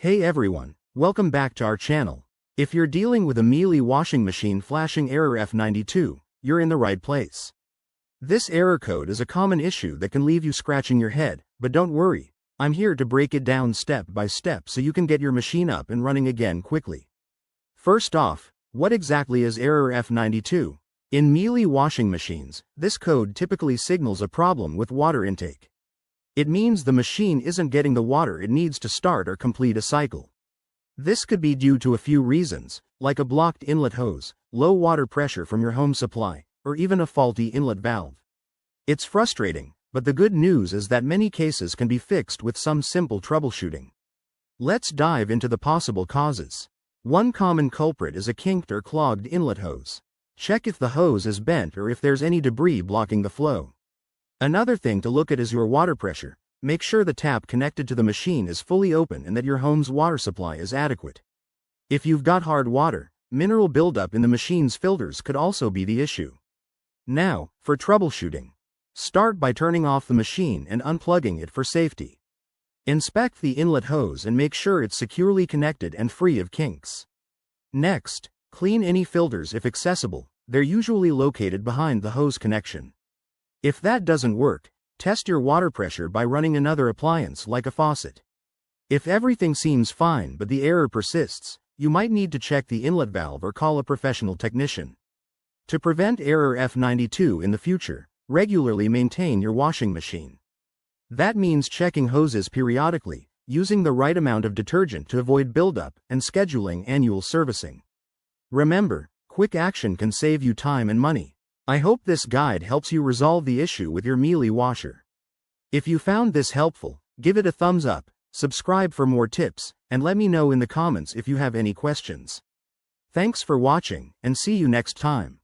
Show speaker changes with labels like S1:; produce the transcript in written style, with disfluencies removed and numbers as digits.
S1: Hey everyone, welcome back to our channel. If you're dealing with a Miele washing machine flashing error F92, you're in the right place. This error code is a common issue that can leave you scratching your head, but don't worry, I'm here to break it down step by step so you can get your machine up and running again quickly. First off, what exactly is error F92? In Miele washing machines, this code typically signals a problem with water intake. It means the machine isn't getting the water it needs to start or complete a cycle. This could be due to a few reasons, like a blocked inlet hose, low water pressure from your home supply, or even a faulty inlet valve. It's frustrating, but the good news is that many cases can be fixed with some simple troubleshooting. Let's dive into the possible causes. One common culprit is a kinked or clogged inlet hose. Check if the hose is bent or if there's any debris blocking the flow. Another thing to look at is your water pressure. Make sure the tap connected to the machine is fully open and that your home's water supply is adequate. If you've got hard water, mineral buildup in the machine's filters could also be the issue. Now, for troubleshooting. Start by turning off the machine and unplugging it for safety. Inspect the inlet hose and make sure it's securely connected and free of kinks. Next, clean any filters if accessible. They're usually located behind the hose connection. If that doesn't work, test your water pressure by running another appliance like a faucet. If everything seems fine but the error persists, you might need to check the inlet valve or call a professional technician. To prevent error F92 in the future, regularly maintain your washing machine. That means checking hoses periodically, using the right amount of detergent to avoid buildup, and scheduling annual servicing. Remember, quick action can save you time and money. I hope this guide helps you resolve the issue with your Miele washer. If you found this helpful, give it a thumbs up, subscribe for more tips, and let me know in the comments if you have any questions. Thanks for watching, and see you next time.